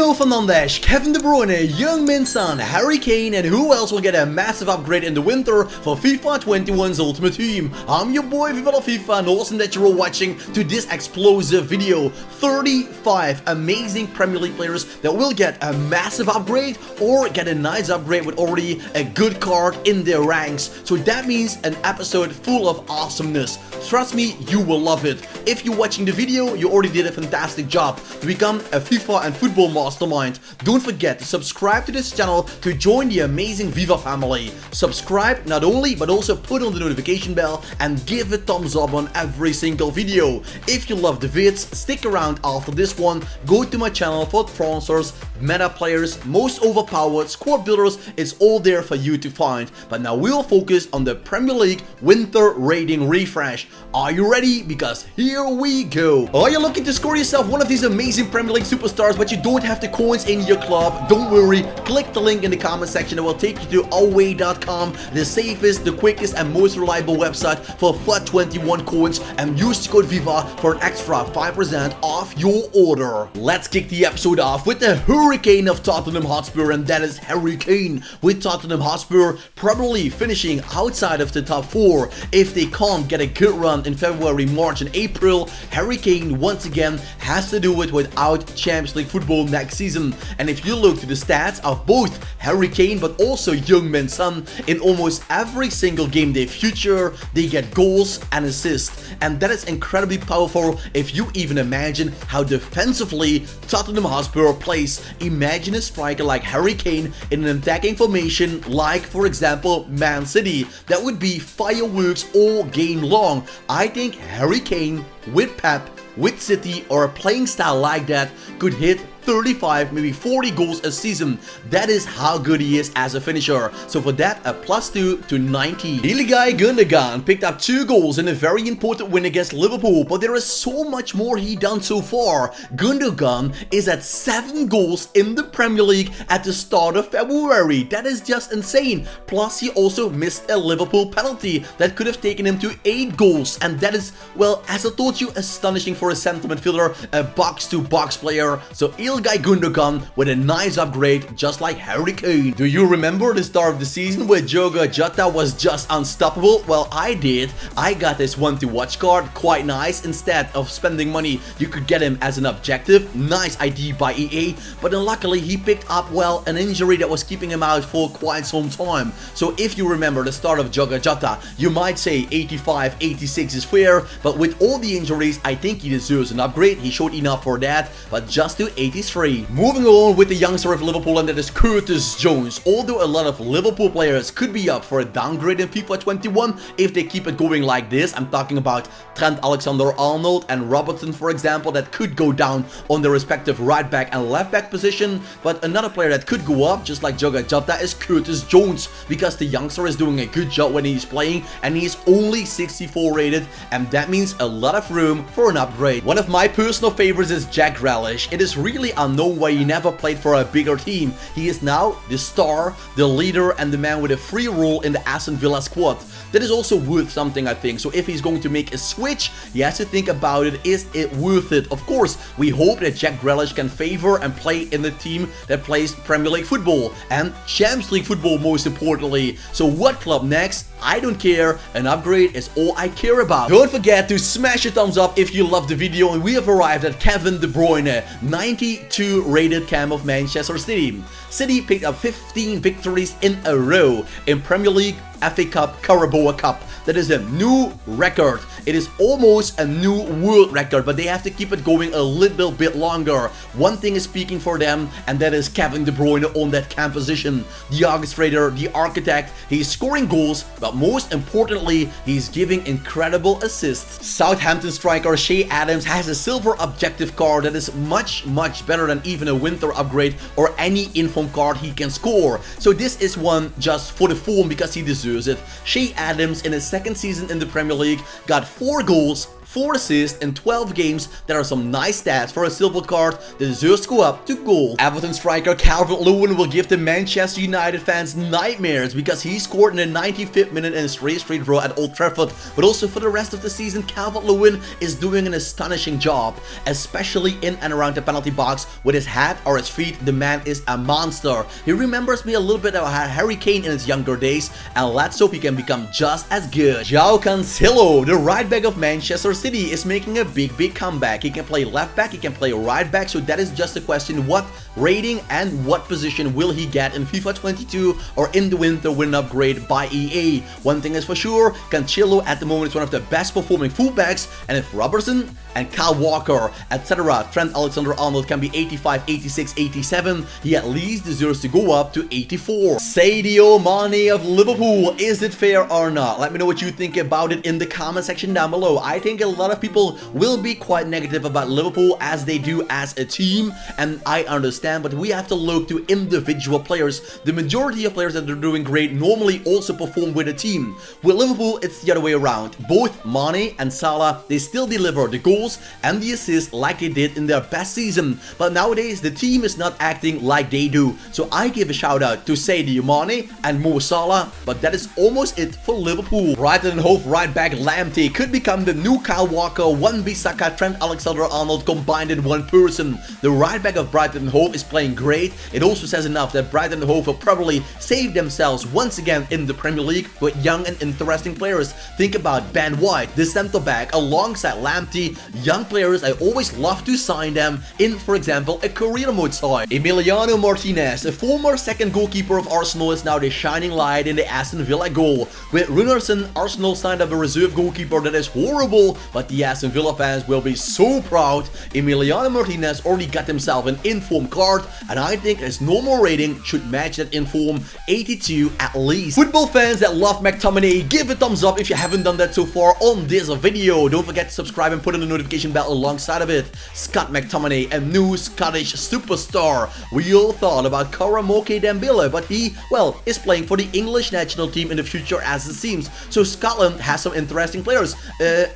Bruno Fernandes, Kevin De Bruyne, Heung-min Son, Harry Kane, and who else will get a massive upgrade in the winter for FIFA 21's Ultimate Team? I'm your boy Viva La FIFA, and awesome that you're all watching to this explosive video. 35 amazing Premier League players that will get a massive upgrade or get a nice upgrade with already a good card in their ranks. So that means an episode full of awesomeness. Trust me, you will love it. If you're watching the video, you already did a fantastic job to become a FIFA and football mastermind. Don't forget to subscribe to this channel to join the amazing Viva family. Subscribe not only, but also put on the notification bell and give a thumbs up on every single video. If you love the vids, stick around after this one. Go to my channel for transfers, meta players, most overpowered, squad builders. It's all there for you to find. But now we'll focus on the Premier League winter rating refresh. Are you ready? Because here we go. Are you looking to score yourself one of these amazing Premier League superstars, but you don't have the coins in your club? Don't worry, click the link in the comment section that will take you to away.com, the safest, the quickest and most reliable website for FUT21 coins, and use the code VIVA for an extra 5% off your order. Let's kick the episode off with the hurricane of Tottenham Hotspur, and that is Harry Kane, with Tottenham Hotspur probably finishing outside of the top 4 if they can't get a good run in February, March and April. Harry Kane once again has to do it without Champions League football next season. And if you look to the stats of both Harry Kane but also Heung-min Son, in almost every single game they feature, they get goals and assists, and that is incredibly powerful if you even imagine how defensively Tottenham Hotspur plays. Imagine a striker like Harry Kane in an attacking formation like, for example, Man City. That would be fireworks all game long. I think Harry Kane with Pep, with City, or a playing style like that could hit 35, maybe 40 goals a season. That is how good he is as a finisher. So for that, a +2 to 90. Ilkay Gundogan picked up 2 goals in a very important win against Liverpool, but there is so much more he done so far. Gundogan is at 7 goals in the Premier League at the start of February. That is just insane. Plus he also missed a Liverpool penalty that could have taken him to 8 goals, and that is, well, as I told you, astonishing for a centre midfielder, a box-to-box player. So Ilkay Gundogan with a nice upgrade, just like Harry Kane. Do you remember the start of the season where Diogo Jota was just unstoppable? Well, I did. I got this one to watch card, quite nice. Instead of spending money, you could get him as an objective. Nice ID by EA, but unluckily he picked up, well, an injury that was keeping him out for quite some time. So if you remember the start of Diogo Jota, you might say 85, 86 is fair, but with all the injuries, I think he deserves an upgrade. He showed enough for that, but just to 83. Moving on with the youngster of Liverpool, and that is Curtis Jones. Although a lot of Liverpool players could be up for a downgrade in FIFA 21 if they keep it going like this. I'm talking about Trent Alexander-Arnold and Robertson, for example, that could go down on their respective right back and left back position. But another player that could go up, just like Diogo Jota, is Curtis Jones, because the youngster is doing a good job when he's playing, and he's only 64 rated, and that means a lot of room for an upgrade. One of my personal favorites is Jack Grealish. It is really unknown why he never played for a bigger team. He is now the star, the leader, and the man with a free role in the Aston Villa squad. That is also worth something, I think. So if he's going to make a switch, he has to think about it. Is it worth it? Of course, we hope that Jack Grealish can favor and play in the team that plays Premier League football and Champions League football, most importantly. So what club next? I don't care. An upgrade is all I care about. Don't forget to smash a thumbs up if you loved the video, and we have arrived at Kevin De Bruyne, 92 rated cam of Manchester City. City picked up 15 victories in a row in Premier League, FA Cup, Carabao Cup. That is a new record. It is almost a new world record, but they have to keep it going a little bit longer. One thing is speaking for them, and that is Kevin De Bruyne on that cam position. The orchestrator, the architect, he's scoring goals, but most importantly, he's giving incredible assists. Southampton striker Che Adams has a silver objective card that is much better than even a winter upgrade or any inform card he can score. So this is one just for the form, because he deserves it. Che Adams in his second season in the Premier League got 4 goals, 4 assists in 12 games. There are some nice stats for a silver card that deserves to go up to gold. Everton striker CALVERT-LEWIN will give the Manchester United fans nightmares because he scored in the 95th minute in a straight draw at Old Trafford. But also for the rest of the season, CALVERT-LEWIN is doing an astonishing job, especially in and around the penalty box. With his head or his feet, the man is a monster. He remembers me a little bit about Harry Kane in his younger days, and let's hope he can become just as good. João Cancelo, the right back of Manchester City, is making a big comeback. He can play left back, he can play right back, so that is just a question what rating and what position will he get in FIFA 22 or in the winter when upgrade by EA. One thing is for sure, Cancelo at the moment is one of the best performing fullbacks, and if Robertson and Kyle Walker, etc., Trent Alexander-Arnold can be 85, 86, 87, he at least deserves to go up to 84. Sadio Mane of Liverpool, is it fair or not? Let me know what you think about it in the comment section down below. I think a lot of people will be quite negative about Liverpool as they do as a team, and I understand, but we have to look to individual players. The majority of players that are doing great normally also perform with a team. With Liverpool, it's the other way around. Both Mane and Salah, they still deliver the goals and the assists like they did in their best season, but nowadays the team is not acting like they do. So I give a shout out to Sadio Mane and Mo Salah, but that is almost it for Liverpool. Brighton and Hove right back Lamptey could become the new Kyle Walker, Wan-Bissaka, Trent Alexander-Arnold combined in one person. The right back of Brighton and Hove is playing great. It also says enough that Brighton and Hove will probably save themselves once again in the Premier League with young and interesting players. Think about Ben White, the centre back, alongside Lamptey. Young players, I always love to sign them in, for example, a career mode side. Emiliano Martinez, a former second goalkeeper of Arsenal, is now the shining light in the Aston Villa goal. With Runarsson, Arsenal signed up a reserve goalkeeper that is horrible, but the Aston Villa fans will be so proud. Emiliano Martinez already got himself an inform card, and I think his normal rating should match that inform, 82 at least. Football fans that love McTominay, give a thumbs up if you haven't done that so far on this video. Don't forget to subscribe and put on the notification bell alongside of it. Scott McTominay, a new Scottish superstar. We all thought about Karamoke Dembele, but he, well, is playing for the English national team in the future as it seems. So Scotland has some interesting players.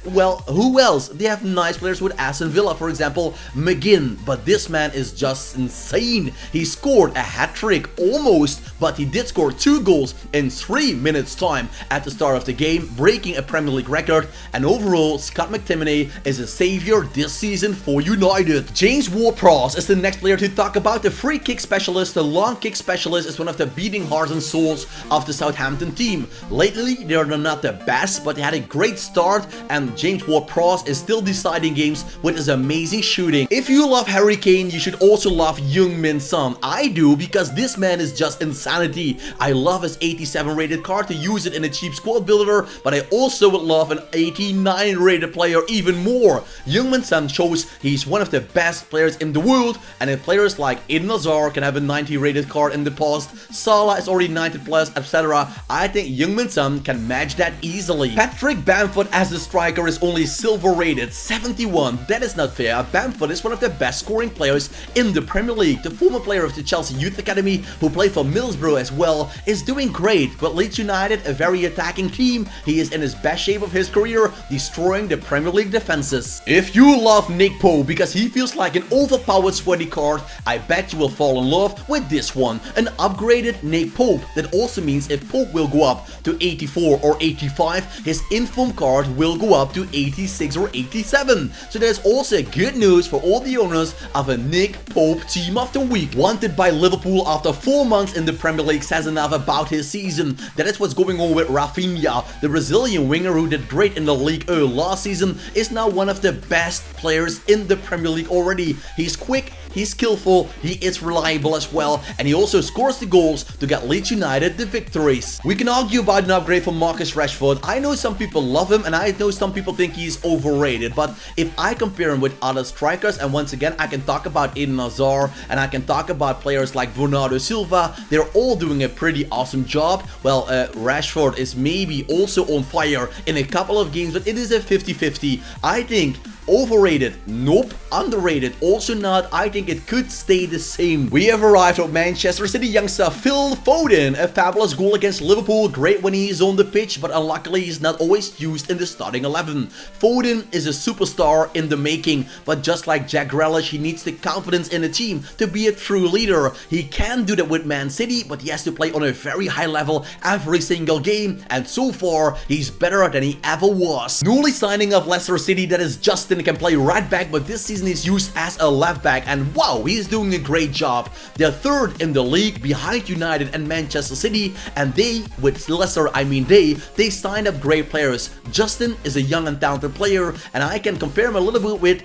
Well, who else? They have nice players with Aston Villa, for example, McGinn, but this man is just insane. He scored a hat-trick almost, but he did score 2 goals in 3 minutes time at the start of the game, breaking a Premier League record, and overall Scott McTominay is a savior this season for United. James WARD-PROWSE is the next player to talk about. The free kick specialist, the long kick specialist, is one of the beating hearts and souls of the Southampton team. Lately, they are not the best, but they had a great start, and James WARD-PROWSE is still deciding games with his amazing shooting. If you love Harry Kane, you should also love Heung-min Son. I do, because this man is just insanity. I love his 87 rated card to use it in a cheap squad builder, but I also would love an 89 rated player even more. Heung-min Son shows he's one of the best players in the world, and if players like Eden Hazard can have a 90 rated card in the past, Salah is already 90 plus, etc., I think Heung-min Son can match that easily. Patrick Bamford as the striker is only silver rated, 71. That is not fair. Bamford is one of the best scoring players in the Premier League. The former player of the Chelsea Youth Academy, who played for Middlesbrough as well, is doing great, but Leeds United, a very attacking team, he is in his best shape of his career, destroying the Premier League defenses. If you love Nick Pope because he feels like an overpowered sweaty card, I bet you will fall in love with this one, an upgraded Nick Pope. That also means if Pope will go up to 84 or 85, his inform card will go up to 86 or 87. So there's also good news for all the owners of a Nick Pope team of the week. Wanted by Liverpool after 4 months in the Premier League says enough about his season. That is what's going on with RAPHINHA. The Brazilian winger who did great in the League last season is now one of the best players in the Premier League already. He's quick, he's skillful, he is reliable as well, and he also scores the goals to get Leeds United the victories. We can argue about an upgrade for Marcus Rashford. I know some people love him and I know some people think he's overrated, but if I compare him with other strikers, and once again I can talk about Eden Hazard and I can talk about players like Bernardo Silva, they're all doing a pretty awesome job. Well, Rashford is maybe also on fire in a couple of games, but it is a 50-50. I think Overrated? Nope. Underrated? Also not. I think it could stay the same. We have arrived at Manchester City youngster Phil Foden. A fabulous goal against Liverpool. Great when he is on the pitch, but unluckily he's not always used in the starting 11. Foden is a superstar in the making, but just like Jack Grealish, he needs the confidence in the team to be a true leader. He can do that with Man City, but he has to play on a very high level every single game, and so far he's better than he ever was. Newly signing of Leicester City, that is Justin, can play right back, but this season he's used as a left back, and wow, he's doing a great job. They're third in the league behind United and Manchester City, and they, with Leicester, I mean they signed up great players. Justin is a young and talented player, and I can compare him a little bit with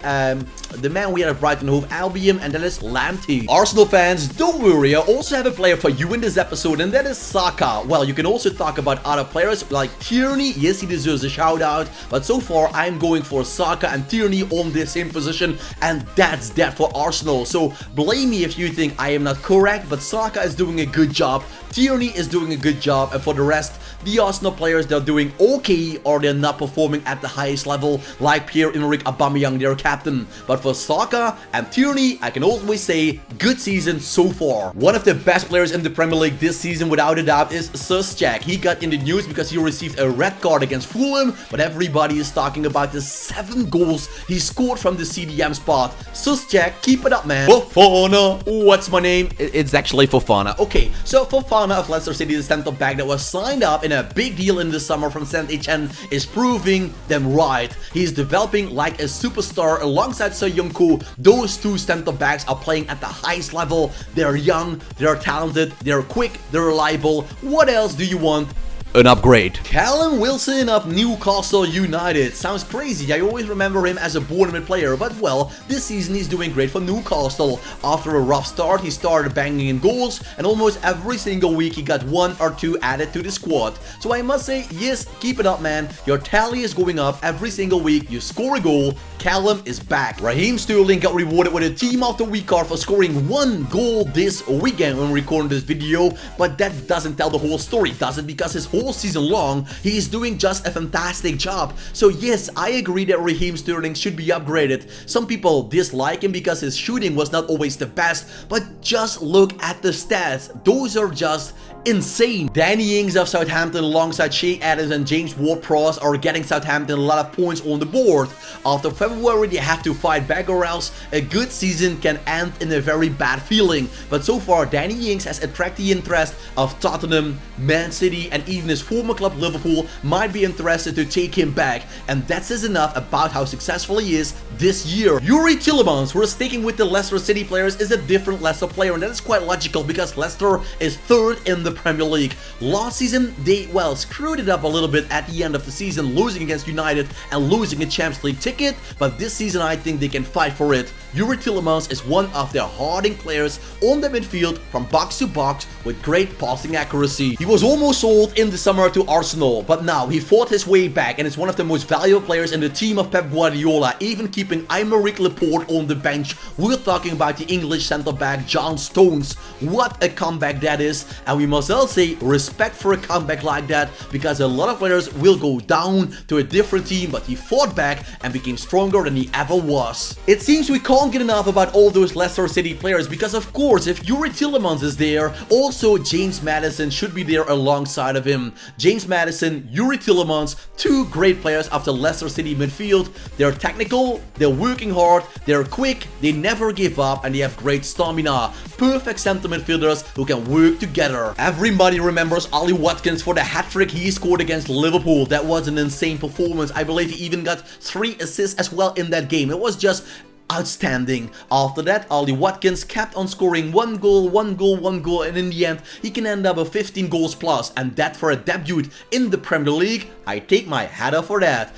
the man we had at Brighton Hove Albion, and that is Lamptey. Arsenal fans, don't worry, I also have a player for you in this episode, and that is Saka. Well, you can also talk about other players like Tierney. Yes, he deserves a shout out, but so far I'm going for Saka and Tierney on the same position, and that's that for Arsenal. So blame me if you think I am not correct, but Saka is doing a good job, Tierney is doing a good job, and for the rest, the Arsenal players, they're doing okay, or they're not performing at the highest level, like Pierre-Emerick Aubameyang, their captain. But for Saka and Tierney, I can always say good season so far. One of the best players in the Premier League this season, without a doubt, is Soucek. He got in the news because he received a red card against Fulham, but everybody is talking about the 7 goals he scored from the CDM spot. Soucek, keep it up, man. Fofana, what's my name? It's actually Fofana. Okay, so Fofana of Leicester City, the centre back that was signed up in a big deal in the summer from Saint Etienne, is proving them right. He's developing like a superstar alongside Soyuncu. Those two centre backs are playing at the highest level. They're young, they're talented, they're quick, they're reliable. What else do you want? An upgrade. Callum Wilson of Newcastle United. Sounds crazy, I always remember him as a Bournemouth player, but well, this season he's doing great for Newcastle. After a rough start, he started banging in goals, and almost every single week he got 1 or 2 added to the squad. So I must say, yes, keep it up, man. Your tally is going up every single week. You score a goal, Callum is back. Raheem Sterling got rewarded with a Team of the Week card for scoring 1 goal this weekend when recording this video, but that doesn't tell the whole story, does it? Because his whole season long, he is doing just a fantastic job. So yes, I agree that Raheem Sterling should be upgraded. Some people dislike him because his shooting was not always the best, but just look at the stats. Those are just insane. Danny Ings of Southampton alongside Shea Adams and James Ward-Prowse are getting Southampton a lot of points on the board. After February, they have to fight back, or else a good season can end in a very bad feeling. But so far, Danny Ings has attracted the interest of Tottenham, Man City, and even his former club Liverpool might be interested to take him back. And that says enough about how successful he is this year. Youri Tielemans, who is sticking with the Leicester City players, is a different Leicester player, and that is quite logical because Leicester is 3rd in the Premier League. Last season, they, well, screwed it up a little bit at the end of the season, losing against United and losing a Champions League ticket, but this season I think they can fight for it. Youri Tielemans is one of their harding players on the midfield from box to box with great passing accuracy. He was almost sold in the summer to Arsenal, but now he fought his way back and is one of the most valuable players in the team of Pep Guardiola, even keeping Aymeric Laporte on the bench. We're talking about the English centre-back John Stones. What a comeback that is, and we must all say respect for a comeback like that, because a lot of players will go down to a different team, but he fought back and became stronger than he ever was. It seems we can't get enough about all those Leicester City players, because of course if Youri Tielemans is there, also James Maddison should be there alongside of him. James Maddison, Youri Tielemans, 2 great players of the Leicester City midfield. They're technical, they're working hard, they're quick, they never give up, and they have great stamina. Perfect centre midfielders who can work together. Everybody remembers Ollie Watkins for the hat-trick he scored against Liverpool. That was an insane performance. I believe he even got 3 assists as well in that game. It was just outstanding. After that, Ollie Watkins kept on scoring 1 goal, 1 goal, 1 goal, and in the end, he can end up with 15 goals plus, and that for a debut in the Premier League, I take my hat off for that.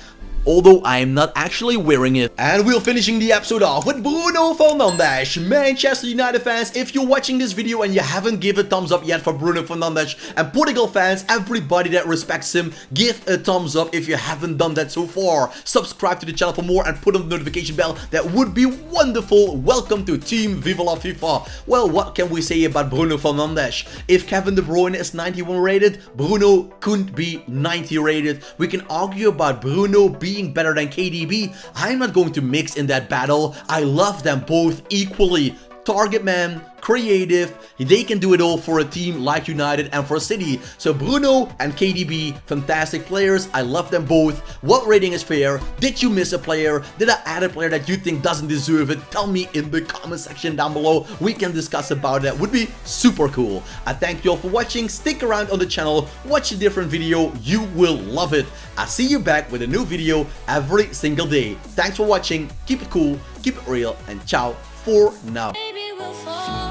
Although I am not actually wearing it. And we're finishing the episode off with Bruno Fernandes. Manchester United fans, if you're watching this video and you haven't given a thumbs up yet for Bruno Fernandes, and Portugal fans, everybody that respects him, give a thumbs up if you haven't done that so far. Subscribe to the channel for more and put on the notification bell. That would be wonderful. Welcome to Team Viva la FIFA. Well, what can we say about Bruno Fernandes? If Kevin De Bruyne is 91 rated, Bruno couldn't be 90 rated. We can argue about Bruno being being better than KDB, I'm not going to mix in that battle. I love them both equally. Target man, creative, they can do it all for a team like United and for City. So Bruno and KDB, fantastic players. I love them both. What rating is fair? Did you miss a player? Did I add a player that you think doesn't deserve it? Tell me in the comment section down below. We can discuss about that. Would be super cool. I thank you all for watching. Stick around on the channel. Watch a different video. You will love it. I'll see you back with a new video every single day. Thanks for watching. Keep it cool, keep it real, and ciao for now. Baby, we'll fall.